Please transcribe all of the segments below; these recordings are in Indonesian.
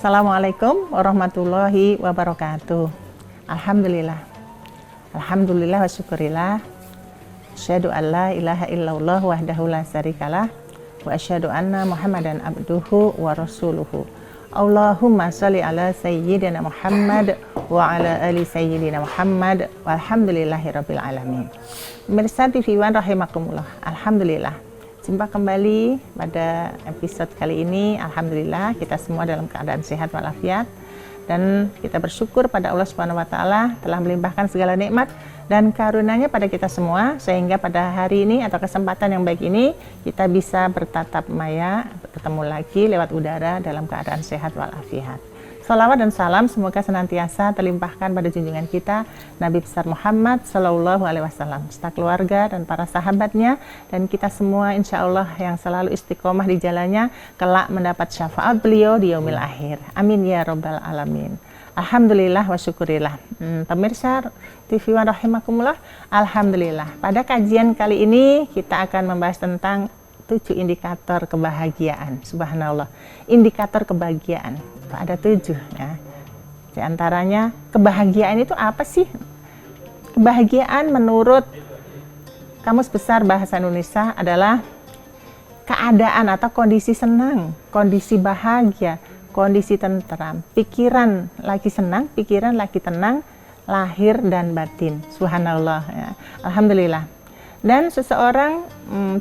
Assalamualaikum warahmatullahi wabarakatuh. Alhamdulillah. Alhamdulillah wa syukurillah. Asyhadu an la ilaha illallah wahdahu la syarikalah wa asyhadu anna Muhammadan abduhu wa rasuluhu. Allahumma sholli ala sayyidina Muhammad wa ala ali sayyidina Muhammad walhamdulillahi rabbil alamin. Pemirsa TV One rahimakumullah. Alhamdulillah. Jumpa kembali pada episode kali ini. Alhamdulillah kita semua dalam keadaan sehat walafiat, dan kita bersyukur pada Allah Subhanahu wa taala telah melimpahkan segala nikmat dan karunia-Nya pada kita semua, sehingga pada hari ini atau kesempatan yang baik ini kita bisa bertatap maya, bertemu lagi lewat udara dalam keadaan sehat walafiat. Salawat dan salam semoga senantiasa terlimpahkan pada junjungan kita Nabi besar Muhammad Sallallahu Alaihi Wasallam, serta keluarga dan para sahabatnya, dan kita semua insya Allah yang selalu istiqomah di jalannya kelak mendapat syafaat beliau di yaumil akhir. Amin ya robbal alamin. Alhamdulillah wa syukurillah. Pemirsa TV One rahimakumullah. Alhamdulillah. Pada kajian kali ini kita akan membahas tentang 7 indikator kebahagiaan. Subhanallah. Indikator kebahagiaan. Ada 7 ya. Di antaranya kebahagiaan itu apa sih? Kebahagiaan menurut Kamus Besar Bahasa Indonesia adalah keadaan atau kondisi senang, kondisi bahagia, kondisi tentram, pikiran lagi senang, pikiran lagi tenang, lahir dan batin. Subhanallah ya. Alhamdulillah. Dan seseorang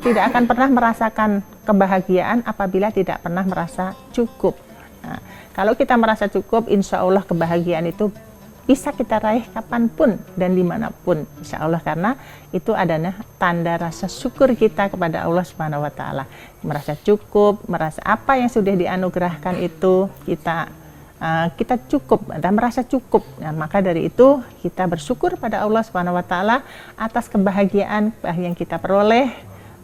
tidak akan pernah merasakan kebahagiaan apabila tidak pernah merasa cukup. Nah, kalau kita merasa cukup, insya Allah kebahagiaan itu bisa kita raih kapanpun dan dimanapun, insya Allah, karena itu adalah tanda rasa syukur kita kepada Allah Subhanahu wa taala. Merasa cukup, merasa apa yang sudah dianugerahkan itu kita cukup dan merasa cukup. Nah, maka dari itu kita bersyukur pada Allah Subhanahu wa taala atas kebahagiaan yang kita peroleh,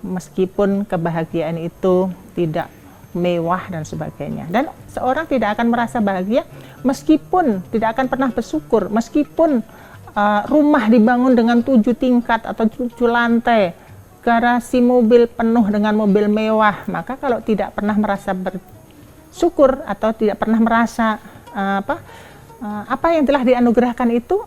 meskipun kebahagiaan itu tidak mewah dan sebagainya. Dan seorang tidak akan merasa bahagia meskipun tidak akan pernah bersyukur, meskipun rumah dibangun dengan 7 tingkat atau 7 lantai, garasi mobil penuh dengan mobil mewah, maka kalau tidak pernah merasa bersyukur atau tidak pernah merasa apa yang telah dianugerahkan itu,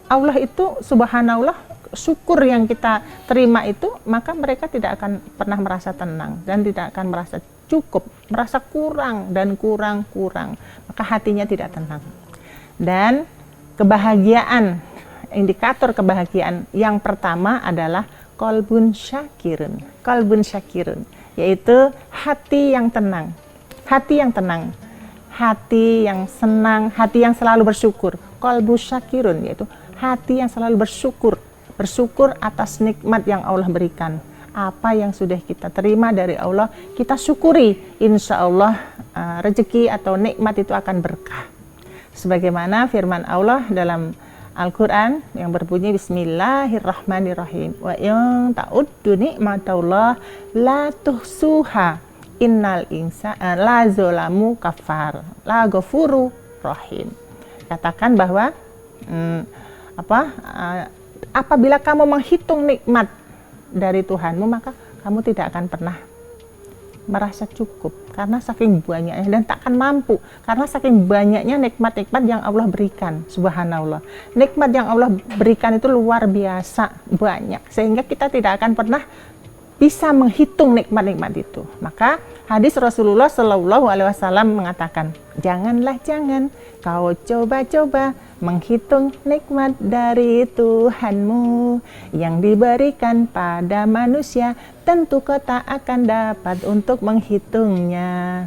Allah itu subhanallah, syukur yang kita terima itu, maka mereka tidak akan pernah merasa tenang dan tidak akan merasa cukup, merasa kurang dan kurang, maka hatinya tidak tenang. Dan kebahagiaan, indikator kebahagiaan yang pertama adalah qalbun syakirun, yaitu hati yang tenang, hati yang tenang, hati yang senang, hati yang selalu bersyukur. Qalbu syakirun, yaitu hati yang selalu bersyukur atas nikmat yang Allah berikan. Apa yang sudah kita terima dari Allah, kita syukuri. Insya Allah rezeki atau nikmat itu akan berkah. Sebagaimana firman Allah dalam Al-Quran yang berbunyi Bismillahirrahmanirrahim. Wa in ta'uddu nikmatallah la tuhsuha innal insana la zolamu kafar la ghafuru rahim. Katakan bahwa apabila kamu menghitung nikmat dari Tuhanmu, maka kamu tidak akan pernah merasa cukup karena saking banyaknya, dan tak akan mampu karena saking banyaknya nikmat-nikmat yang Allah berikan. Subhanallah, nikmat yang Allah berikan itu luar biasa banyak, sehingga kita tidak akan pernah bisa menghitung nikmat-nikmat itu. Maka hadis Rasulullah Shallallahu Alaihi Wasallam mengatakan, jangan kau coba-coba menghitung nikmat dari Tuhanmu yang diberikan pada manusia, tentu kau tak akan dapat untuk menghitungnya.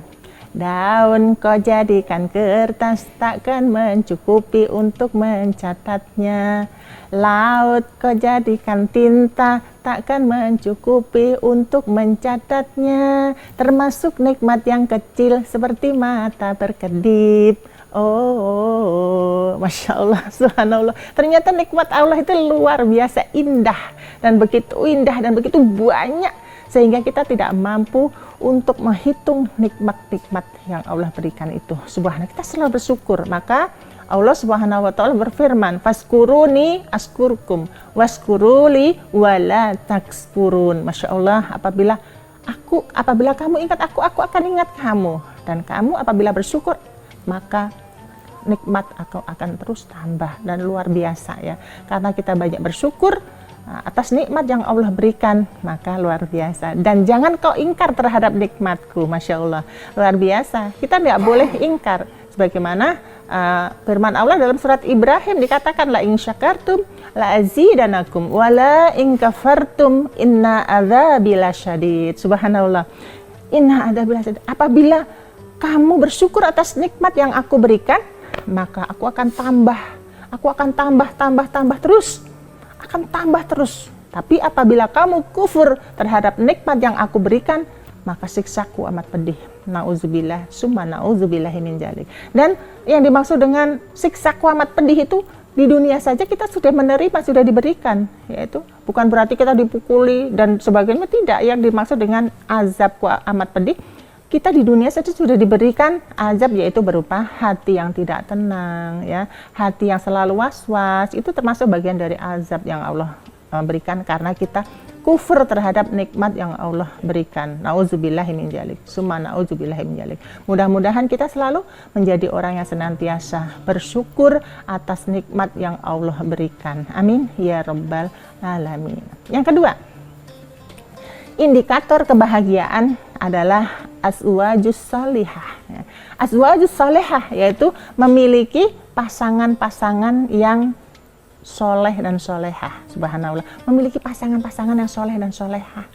Daun kau jadikan kertas, takkan mencukupi untuk mencatatnya. Laut kau jadikan tinta, takkan mencukupi untuk mencatatnya. Termasuk nikmat yang kecil seperti mata berkedip. Masya Allah, subhanallah. Ternyata nikmat Allah itu luar biasa indah dan begitu banyak, sehingga kita tidak mampu untuk menghitung nikmat-nikmat yang Allah berikan itu. Subhanallah, kita selalu bersyukur. Maka Allah Subhanahu wa taala berfirman, "Faskuruni askurkum waskuruli wala takfurun." Masya Allah, apabila kamu ingat aku akan ingat kamu, dan kamu apabila bersyukur maka nikmat akan terus tambah dan luar biasa ya. Karena kita banyak bersyukur atas nikmat yang Allah berikan, maka luar biasa. Dan jangan kau ingkar terhadap nikmatku, Masya Allah, luar biasa. Kita tidak boleh ingkar, sebagaimana firman Allah dalam surat Ibrahim dikatakan, la in syakartum la azidanakum wa la in kafartum inna adzabi lasyadid. Subhanallah, inna adzabi lasyadid. Apabila kamu bersyukur atas nikmat yang aku berikan, maka aku akan tambah terus, akan tambah terus. Tapi apabila kamu kufur terhadap nikmat yang aku berikan, maka siksaku amat pedih. Nauzubillah, summa nauzubillahi min dzalik. Dan yang dimaksud dengan siksaku amat pedih itu, di dunia saja kita sudah menerima, sudah diberikan, yaitu bukan berarti kita dipukuli dan sebagainya, tidak. Yang dimaksud dengan azabku amat pedih, kita di dunia saja sudah diberikan azab, yaitu berupa hati yang tidak tenang, ya, hati yang selalu was-was. Itu termasuk bagian dari azab yang Allah berikan karena kita kufur terhadap nikmat yang Allah berikan. Nauzubillahi min dzalik, summa nauzubillahi min dzalik. Mudah-mudahan kita selalu menjadi orang yang senantiasa bersyukur atas nikmat yang Allah berikan. Amin ya rabbal alamin. Yang kedua, indikator kebahagiaan adalah azwajus salihah. Azwajus salihah yaitu memiliki pasangan-pasangan yang soleh dan solehah. Subhanallah, memiliki pasangan-pasangan yang soleh dan solehah.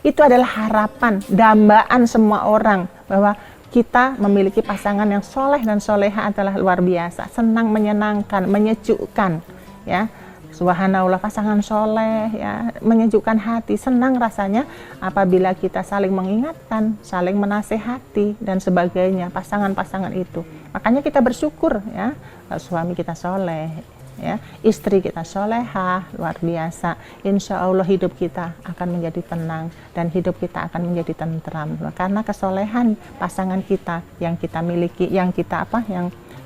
Itu adalah harapan, dambaan semua orang bahwa kita memiliki pasangan yang soleh dan solehah adalah luar biasa, senang, menyenangkan, menyejukkan, ya. Subhanallah, pasangan soleh, ya, menyejukkan hati, senang rasanya apabila kita saling mengingatkan, saling menasehati dan sebagainya, pasangan-pasangan itu. Makanya kita bersyukur, ya, suami kita soleh, ya, istri kita solehah, luar biasa. Insya Allah hidup kita akan menjadi tenang dan hidup kita akan menjadi tentram karena kesolehan pasangan kita yang kita miliki, yang kita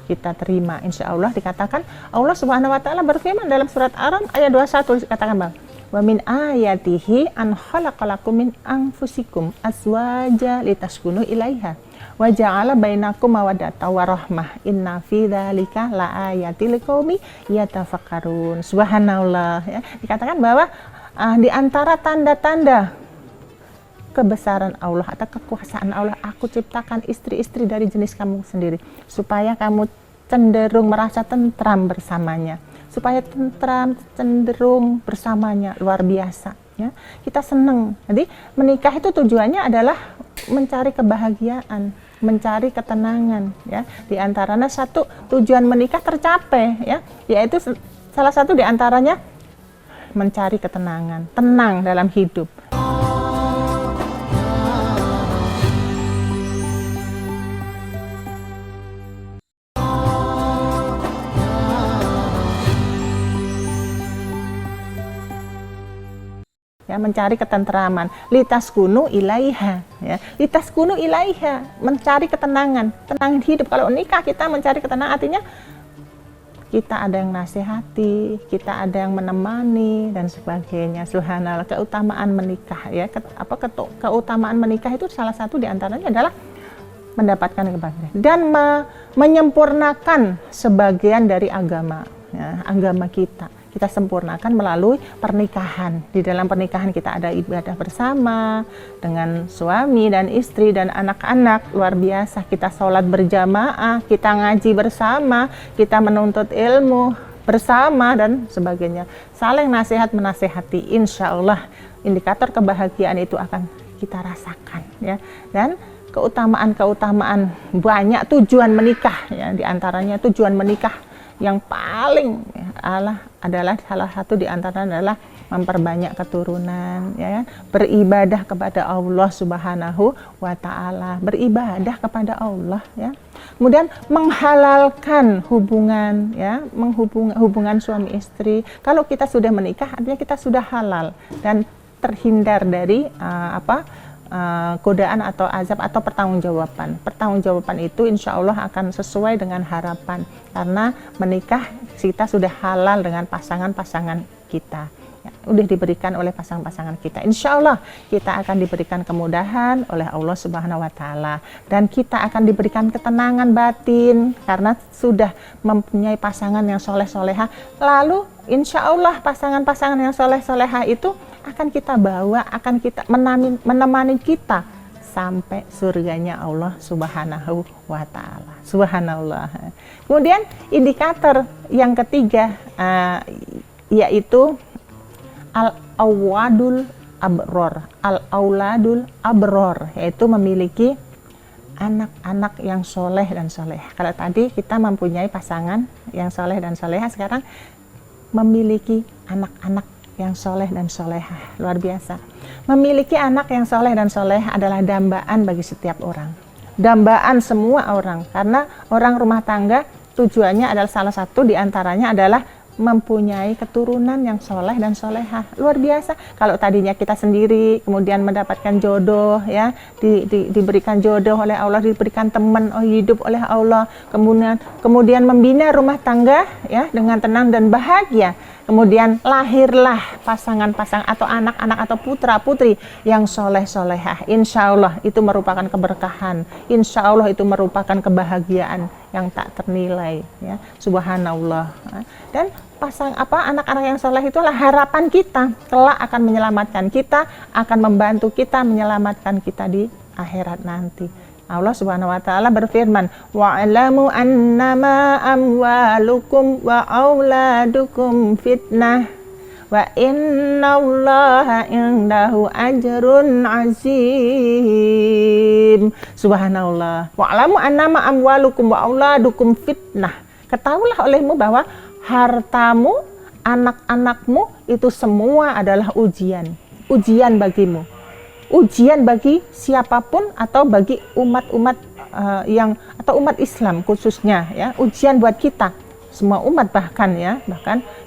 kita terima. Insya Allah dikatakan, Allah Subhanahu wa taala berfirman dalam surat Ar-Rum ayat 21, dikatakan bahwa wa min ayatihi an khalaqalakum min anfusikum azwaja litaskunu ilaiha wa ja'ala bainakum mawaddatan wa rahmah inna fi dzalika laayatil liqaumi yatafakkarun. Subhanallah, ya. Dikatakan bahwa di antara tanda-tanda kebesaran Allah atau kekuasaan Allah, aku ciptakan istri-istri dari jenis kamu sendiri supaya kamu cenderung merasa tentram bersamanya, supaya tentram, cenderung bersamanya, luar biasa, ya. Kita senang. Jadi menikah itu tujuannya adalah mencari kebahagiaan, mencari ketenangan, ya. Di antaranya satu tujuan menikah tercapai, ya, yaitu salah satu di antaranya mencari ketenangan, tenang dalam hidup. Ya, mencari ketentraman, litaskunu ilaiha, ya, litaskunu ilaiha, mencari ketenangan, tenang hidup. Kalau nikah kita mencari ketenangan, artinya kita ada yang nasihati, kita ada yang menemani dan sebagainya. Subhanallah, keutamaan menikah, ya, keutamaan menikah itu salah satu diantaranya adalah mendapatkan kebahagiaan dan menyempurnakan sebagian dari agama, ya, agama kita. Kita sempurnakan melalui pernikahan. Di dalam pernikahan kita ada ibadah bersama dengan suami dan istri dan anak-anak, luar biasa. Kita sholat berjamaah, kita ngaji bersama, kita menuntut ilmu bersama dan sebagainya. Saling nasihat menasehati, insya Allah indikator kebahagiaan itu akan kita rasakan, ya. Dan keutamaan-keutamaan banyak tujuan menikah, ya, di antaranya tujuan menikah yang paling adalah salah satu di antaranya adalah memperbanyak keturunan, ya, beribadah kepada Allah Subhanahu wa taala, beribadah kepada Allah, ya. Kemudian menghalalkan hubungan, ya, hubungan suami istri. Kalau kita sudah menikah artinya kita sudah halal dan terhindar dari godaan atau azab atau pertanggungjawaban. Pertanggungjawaban itu insya Allah akan sesuai dengan harapan karena menikah kita sudah halal dengan pasangan-pasangan kita. udah diberikan oleh pasangan-pasangan kita. Insya Allah kita akan diberikan kemudahan oleh Allah Subhanahu wa Ta'ala, dan kita akan diberikan ketenangan batin karena sudah mempunyai pasangan yang soleh-soleha. Lalu insya Allah pasangan-pasangan yang soleh-soleha itu akan kita bawa, akan kita menemani kita sampai surganya Allah Subhanahu wa Ta'ala. Subhanallah. Kemudian indikator yang ketiga yaitu al-auladul abror, yaitu memiliki anak-anak yang soleh dan soleh. Kalau tadi kita mempunyai pasangan yang soleh dan soleha, sekarang memiliki anak-anak yang soleh dan soleha. Luar biasa. Memiliki anak yang soleh dan soleh adalah dambaan bagi setiap orang. Dambaan semua orang, karena orang rumah tangga tujuannya adalah salah satu diantaranya adalah mempunyai keturunan yang soleh dan soleha. Luar biasa. Kalau tadinya kita sendiri kemudian mendapatkan jodoh, ya, diberikan jodoh oleh Allah, diberikan teman hidup oleh Allah, kemudian membina rumah tangga, ya, dengan tenang dan bahagia. Kemudian lahirlah pasangan-pasangan atau anak-anak atau putra-putri yang soleh-solehah. Insya Allah itu merupakan keberkahan. Insya Allah itu merupakan kebahagiaan yang tak ternilai. Ya. Subhanallah. Dan anak-anak yang soleh itulah harapan kita. Kelak akan menyelamatkan kita, akan membantu kita menyelamatkan kita di akhirat nanti. Allah Subhanahu wa Ta'ala berfirman, wa'alamu annama amwalukum wa auladukum fitnah wa innallaha indahu ajrun azim. Subhanallah. Wa'alamu annama amwalukum wa auladukum fitnah. Ketahuilah olehmu bahwa hartamu, anak-anakmu itu semua adalah ujian. Ujian bagimu. Ujian bagi siapapun atau bagi umat-umat atau umat Islam khususnya, ya, ujian buat kita semua umat, bahkan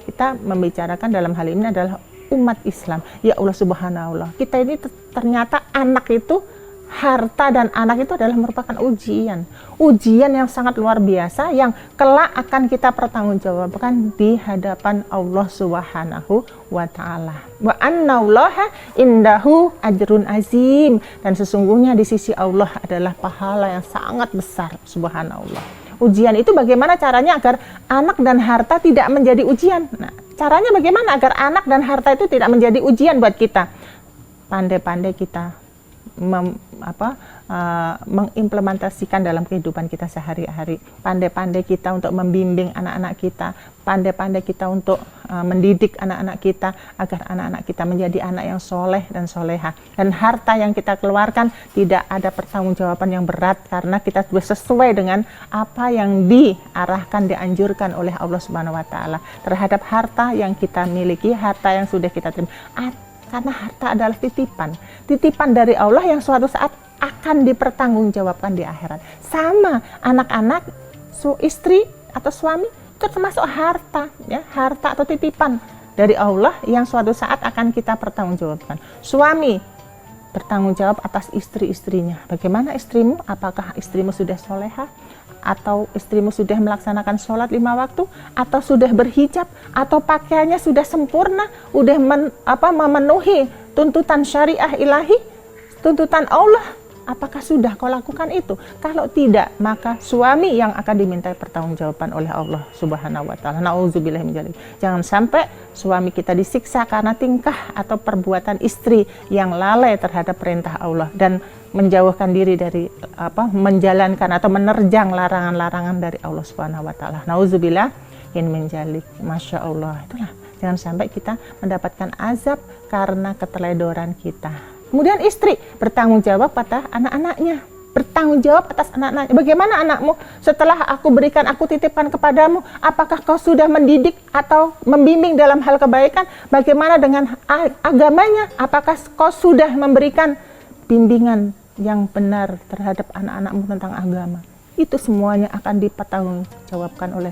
kita membicarakan dalam hal ini adalah umat Islam. Ya Allah Subhanallah, kita ini ternyata anak itu, harta dan anak itu adalah merupakan ujian yang sangat luar biasa yang kelak akan kita pertanggungjawabkan di hadapan Allah Subhanahu wa Ta'ala. Wa annallaha indahu ajrun azim, dan sesungguhnya di sisi Allah adalah pahala yang sangat besar. Subhanallah. Ujian itu bagaimana caranya agar anak dan harta tidak menjadi ujian? Nah, caranya bagaimana agar anak dan harta itu tidak menjadi ujian buat kita? Pandai-pandai kita mengimplementasikan dalam kehidupan kita sehari-hari. Pandai-pandai kita untuk membimbing anak-anak kita, pandai-pandai kita untuk mendidik anak-anak kita agar anak-anak kita menjadi anak yang soleh dan soleha. Dan harta yang kita keluarkan tidak ada pertanggungjawaban yang berat karena kita sesuai dengan apa yang diarahkan, dianjurkan oleh Allah Subhanahu wa Ta'ala terhadap harta yang kita miliki, harta yang sudah kita terima. Karena harta adalah titipan dari Allah yang suatu saat akan dipertanggungjawabkan di akhirat. Sama anak-anak, istri atau suami itu termasuk harta, ya, harta atau titipan dari Allah yang suatu saat akan kita pertanggungjawabkan. Suami bertanggung jawab atas istri-istrinya. Bagaimana istrimu? Apakah istrimu sudah soleha? Atau istrimu sudah melaksanakan sholat 5 waktu, atau sudah berhijab, atau pakaiannya sudah sempurna, udah memenuhi tuntutan syariah ilahi, tuntutan Allah. Apakah sudah kau lakukan itu? Kalau tidak, maka suami yang akan dimintai pertanggungjawaban oleh Allah Subhanahu wa Ta'ala. Nauzubillah min dzalik. Jangan sampai suami kita disiksa karena tingkah atau perbuatan istri yang lalai terhadap perintah Allah dan menjauhkan diri dari menjalankan atau menerjang larangan-larangan dari Allah Subhanahu wa Ta'ala. Nauzubillah min dzalik. Masya Allah. Itulah, jangan sampai kita mendapatkan azab karena keteledoran kita. Kemudian istri bertanggung jawab pada anak-anaknya, bertanggung jawab atas anak-anaknya. Bagaimana anakmu setelah aku berikan, aku titipkan kepadamu, apakah kau sudah mendidik atau membimbing dalam hal kebaikan? Bagaimana dengan agamanya? Apakah kau sudah memberikan bimbingan yang benar terhadap anak-anakmu tentang agama? Itu semuanya akan dipertanggungjawabkan oleh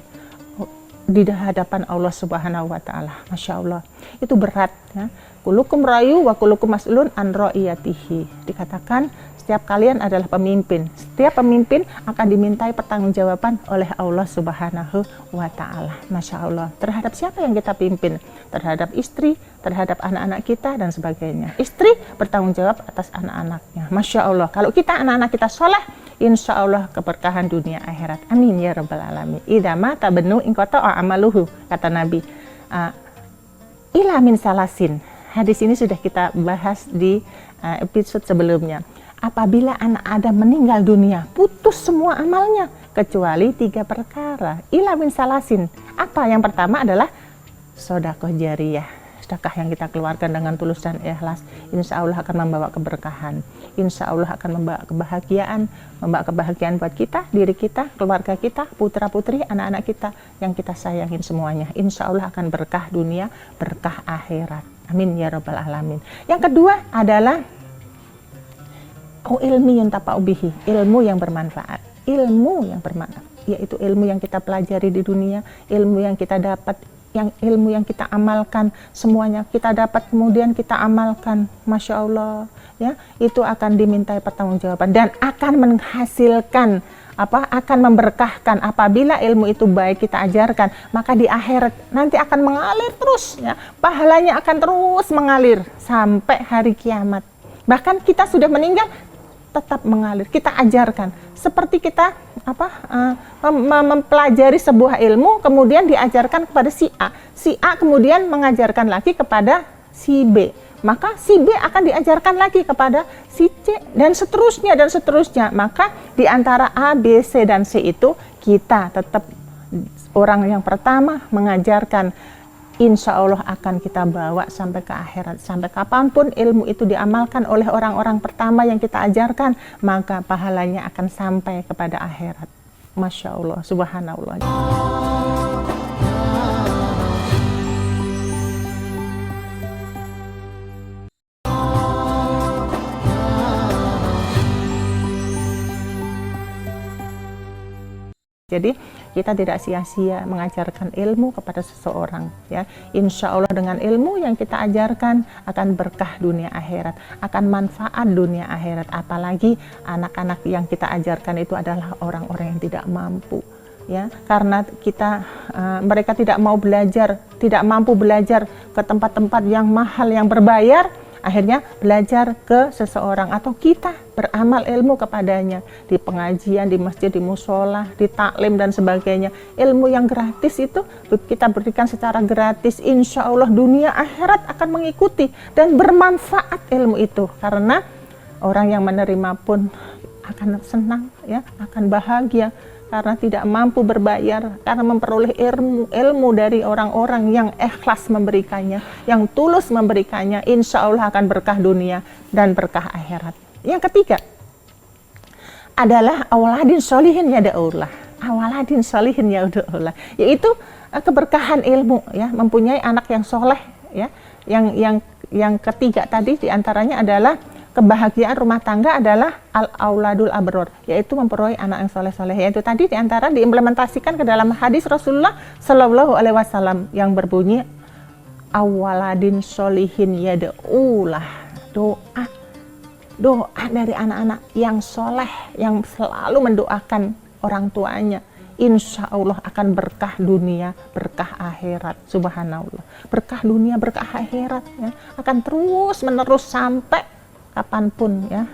di hadapan Allah Subhanahu wa Ta'ala. Masya Allah, itu berat, ya. Kulukum rayu wa kulukum mas'ulun an ra'iyatihi. Dikatakan setiap kalian adalah pemimpin. Setiap pemimpin akan dimintai pertanggungjawaban oleh Allah Subhanahu wa Ta'ala. Masya Allah. Terhadap siapa yang kita pimpin? Terhadap istri, terhadap anak-anak kita, dan sebagainya. Istri bertanggung jawab atas anak-anaknya. Masya Allah. Kalau kita, anak-anak kita soleh, insya Allah keberkahan dunia akhirat. Amin ya rabbal alamin. Idza mata benu ingkota amaluhu, kata Nabi. Ila min salasin. Hadis ini sudah kita bahas di episode sebelumnya. Apabila anak Adam meninggal dunia, putus semua amalnya kecuali 3 perkara. Ila min salasin. Apa? Yang pertama adalah sedekah jariyah. Sedekah yang kita keluarkan dengan tulus dan ikhlas, insya Allah akan membawa keberkahan. Insya Allah akan membawa kebahagiaan buat kita, diri kita, keluarga kita, putra-putri, anak-anak kita yang kita sayangin semuanya. Insya Allah akan berkah dunia, berkah akhirat. Amin ya rabbal alamin. Yang kedua adalah ilmi yuntafa'u bihi, ilmu yang bermanfaat. Ilmu yang bermanfaat, yaitu ilmu yang kita pelajari di dunia, ilmu yang kita dapat, ilmu yang kita amalkan, semuanya kita dapat kemudian kita amalkan. Masya Allah, ya, itu akan dimintai pertanggungjawaban dan akan menghasilkan akan memberkahkan. Apabila ilmu itu baik kita ajarkan, maka di akhirat nanti akan mengalir terus, ya. Pahalanya akan terus mengalir sampai hari kiamat. Bahkan kita sudah meninggal tetap mengalir, kita ajarkan. Seperti kita mempelajari sebuah ilmu, kemudian diajarkan kepada si A. Si A kemudian mengajarkan lagi kepada si B. Maka si B akan diajarkan lagi kepada si C, dan seterusnya dan seterusnya. Maka di antara A, B, C, dan C itu kita tetap orang yang pertama mengajarkan. Insya Allah akan kita bawa sampai ke akhirat. Sampai kapanpun ilmu itu diamalkan oleh orang-orang pertama yang kita ajarkan, maka pahalanya akan sampai kepada akhirat. Masya Allah, subhanallah. Jadi kita tidak sia-sia mengajarkan ilmu kepada seseorang, ya. Insya Allah dengan ilmu yang kita ajarkan akan berkah dunia akhirat, akan manfaat dunia akhirat. Apalagi anak-anak yang kita ajarkan itu adalah orang-orang yang tidak mampu, ya. Karena mereka tidak mau belajar, tidak mampu belajar ke tempat-tempat yang mahal, yang berbayar. Akhirnya belajar ke seseorang atau kita beramal ilmu kepadanya di pengajian, di masjid, di musola, di taklim dan sebagainya. Ilmu yang gratis itu kita berikan secara gratis. Insya Allah dunia akhirat akan mengikuti dan bermanfaat ilmu itu, karena orang yang menerima pun akan senang, ya, akan bahagia karena tidak mampu berbayar, karena memperoleh ilmu dari orang-orang yang ikhlas memberikannya, yang tulus memberikannya. Insya Allah akan berkah dunia dan berkah akhirat. Yang ketiga adalah awaladin sholihin yada'ullah. Awaladin sholihin yada'ullah, yaitu keberkahan ilmu, ya, mempunyai anak yang soleh, ya. Yang ketiga tadi diantaranya adalah kebahagiaan rumah tangga adalah al-auladul abror, yaitu memperoleh anak yang soleh-soleh. Yaitu tadi diantara diimplementasikan ke dalam hadis Rasulullah Shallallahu Alaihi Wasallam yang berbunyi awaladin sholihin yada'ulah, doa dari anak-anak yang soleh yang selalu mendoakan orang tuanya. Insya Allah akan berkah dunia, berkah akhirat. Subhanallah, berkah dunia, berkah akhirat, ya, akan terus menerus sampai kapanpun, ya.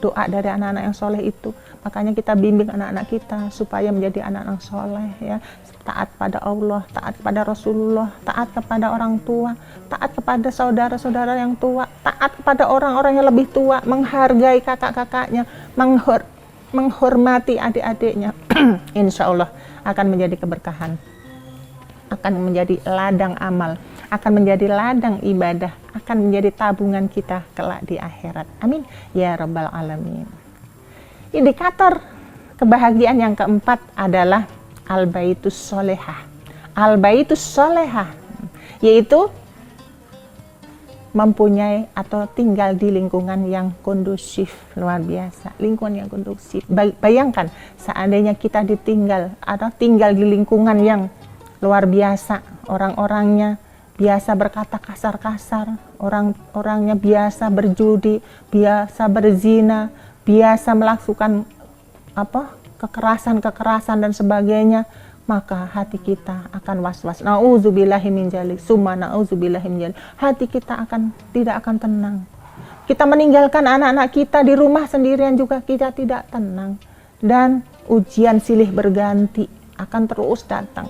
Doa dari anak-anak yang soleh itu, makanya kita bimbing anak-anak kita supaya menjadi anak-anak soleh, ya, taat pada Allah, taat pada Rasulullah, taat kepada orang tua, taat kepada saudara-saudara yang tua, taat kepada orang-orang yang lebih tua, menghargai kakak-kakaknya, menghormati adik-adiknya. Insya Allah akan menjadi keberkahan, akan menjadi ladang amal, akan menjadi ladang ibadah, akan menjadi tabungan kita kelak di akhirat. Amin ya rabbal alamin. Indikator kebahagiaan yang keempat adalah al-baitus solehah. Al-baitus solehah, yaitu mempunyai atau tinggal di lingkungan yang kondusif. Luar biasa, lingkungan yang kondusif. Bayangkan seandainya kita ditinggal atau tinggal di lingkungan yang luar biasa, orang-orangnya biasa berkata kasar-kasar, orang-orangnya biasa berjudi, biasa berzina, biasa melakukan kekerasan dan sebagainya, maka hati kita akan was-was. Nauzubillahi min dzalik, summa nauzubillahi min dzalik. Hati kita tidak akan tenang. Kita meninggalkan anak-anak kita di rumah sendirian juga kita tidak tenang. Dan ujian silih berganti akan terus datang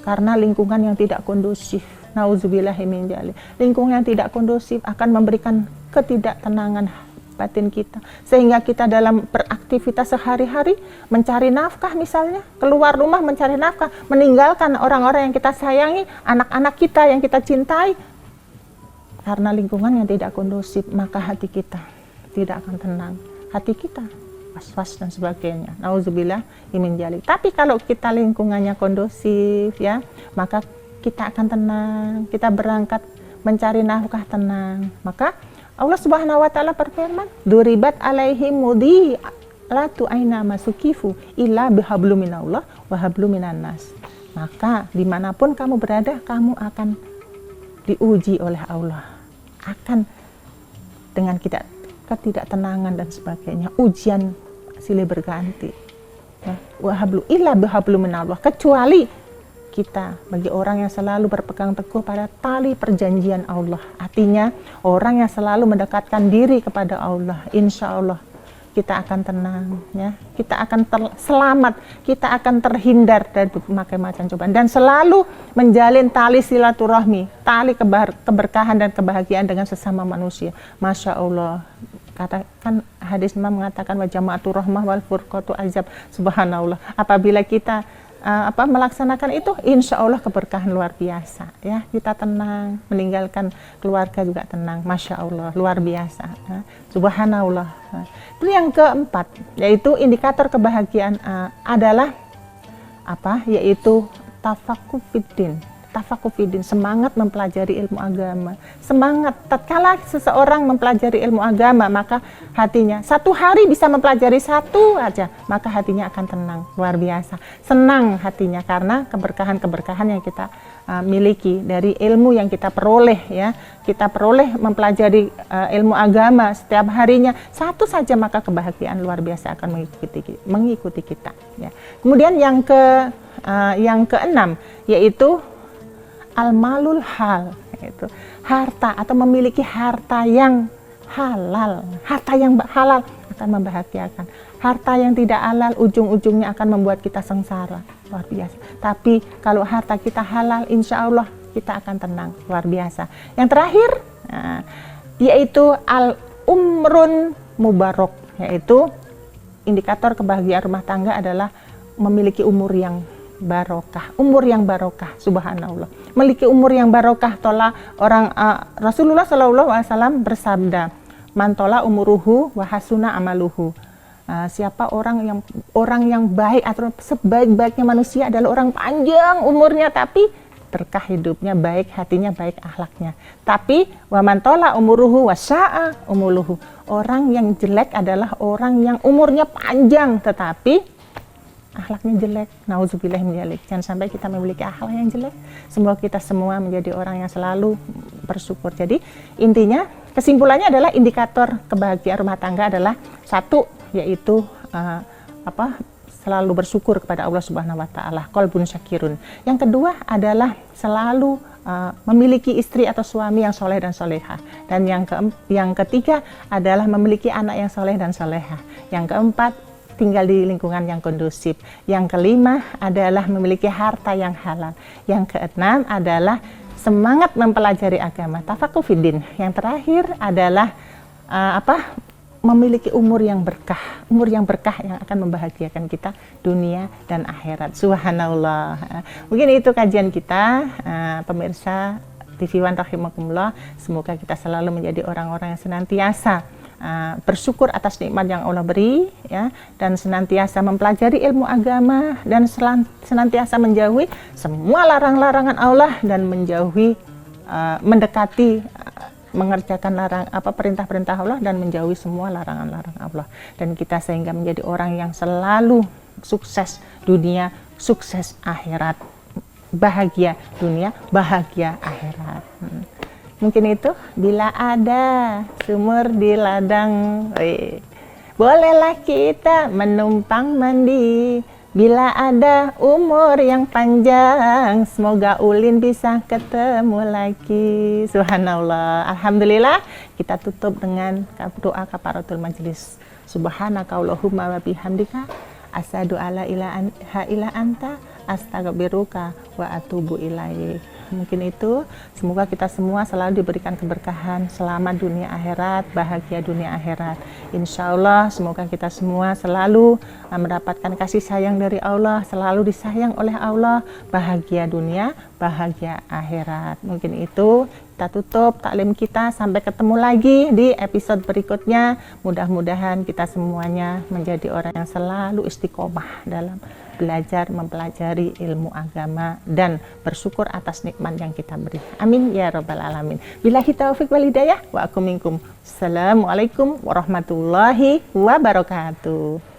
karena lingkungan yang tidak kondusif. Nauzubillahi min dzalik. Lingkungan yang tidak kondusif akan memberikan ketidaktenangan batin kita, sehingga kita dalam beraktivitas sehari-hari mencari nafkah, misalnya keluar rumah mencari nafkah, meninggalkan orang-orang yang kita sayangi, anak-anak kita yang kita cintai, karena lingkungan yang tidak kondusif, maka hati kita tidak akan tenang, hati kita was-was dan sebagainya. Nauzubillah min dzalik. Tapi kalau kita lingkungannya kondusif, ya, maka kita akan tenang, kita berangkat mencari nafkah tenang. Maka Allah Subhanahu wa taala berfirman, "Duribat alaihim mudi la tu'aina masukifu illa bihablum minallah wa hablum minan nas." Maka dimanapun kamu berada, kamu akan diuji oleh Allah, akan dengan ketidaktenangan dan sebagainya, ujian silih berganti. Wa hablu illa bihablum minallah, kecuali kita bagi orang yang selalu berpegang teguh pada tali perjanjian Allah. Artinya orang yang selalu mendekatkan diri kepada Allah, insya Allah kita akan tenang, ya, kita akan selamat, kita akan terhindar dari berbagai macam cobaan, dan selalu menjalin tali silaturahmi, tali keberkahan dan kebahagiaan dengan sesama manusia. Masya Allah, katakan hadis Imam mengatakan wa jama'atur rahmah wal furqatu azab. Subhanallah, apabila kita melaksanakan itu, insya Allah keberkahan luar biasa, ya, kita tenang, meninggalkan keluarga juga tenang, masya Allah, luar biasa, ya. Subhanallah. Itu yang keempat, yaitu indikator kebahagiaan adalah yaitu tafakufiddin, semangat mempelajari ilmu agama. Semangat, tatkala seseorang mempelajari ilmu agama, maka hatinya satu hari bisa mempelajari satu aja, maka hatinya akan tenang, luar biasa. Senang hatinya karena keberkahan-keberkahan yang kita miliki dari ilmu yang kita peroleh, ya. Kita peroleh mempelajari ilmu agama setiap harinya satu saja, maka kebahagiaan luar biasa akan mengikuti kita, ya. Kemudian yang keenam, yaitu al-malul hal, yaitu harta atau memiliki harta yang halal. Harta yang halal akan membahagiakan. Harta yang tidak halal ujung-ujungnya akan membuat kita sengsara, luar biasa. Tapi kalau harta kita halal, insya Allah kita akan tenang, luar biasa. Yang terakhir, yaitu al-umrun mubarak, yaitu indikator kebahagiaan rumah tangga adalah memiliki umur yang barokah, subhanallah, memiliki umur yang barokah. Rasulullah SAW bersabda, mantola umuruhu wa hasuna amaluhu. Siapa orang yang baik atau sebaik-baiknya manusia adalah orang panjang umurnya tapi berkah hidupnya, baik hatinya, baik akhlaknya. Tapi wa mantola umuruhu wa sya'a umuluhu. Orang yang jelek adalah orang yang umurnya panjang tetapi akhlaknya jelek. Nauzubillah min dzalik. Jangan sampai kita memiliki akhlak yang jelek. Semoga kita semua menjadi orang yang selalu bersyukur. Jadi intinya, kesimpulannya adalah indikator kebahagiaan rumah tangga adalah satu, yaitu selalu bersyukur kepada Allah Subhanahu wa taala, qalbun syakirun. Yang kedua adalah selalu memiliki istri atau suami yang soleh dan soleha. Dan yang ketiga adalah memiliki anak yang soleh dan soleha. Yang keempat, tinggal di lingkungan yang kondusif. Yang kelima adalah memiliki harta yang halal. Yang keenam adalah semangat mempelajari agama, tafakufiddin. Yang terakhir adalah memiliki umur yang berkah yang akan membahagiakan kita dunia dan akhirat. Subhanallah. Mungkin itu kajian kita, pemirsa TV One rahimakumullah. Semoga kita selalu menjadi orang-orang yang senantiasa bersyukur atas nikmat yang Allah beri, ya, dan senantiasa mempelajari ilmu agama dan senantiasa menjauhi semua larang-larangan Allah dan mendekati mengerjakan perintah-perintah Allah dan menjauhi semua larangan-larangan Allah, dan kita sehingga menjadi orang yang selalu sukses dunia, sukses akhirat, bahagia dunia, bahagia akhirat. Mungkin itu, bila ada sumur di ladang, bolehlah kita menumpang mandi. Bila ada umur yang panjang, semoga ulin bisa ketemu lagi. Subhanallah. Alhamdulillah, kita tutup dengan doa kafaratul majelis. Subhanakallahumma wa bihamdika asyhadu alla ilaha illa anta astaghfiruka wa atubu ilaik. Mungkin itu, semoga kita semua selalu diberikan keberkahan, selamat dunia akhirat, bahagia dunia akhirat. Insya Allah, semoga kita semua selalu mendapatkan kasih sayang dari Allah, selalu disayang oleh Allah, bahagia dunia, bahagia akhirat. Mungkin itu, kita tutup taklim kita, sampai ketemu lagi di episode berikutnya. Mudah-mudahan kita semuanya menjadi orang yang selalu istiqomah dalam belajar, mempelajari ilmu agama dan bersyukur atas nikmat yang kita beri. Amin ya rabbal alamin. Billahi taufiq wal hidayah wa akum minkum. Assalamualaikum warahmatullahi wabarakatuh.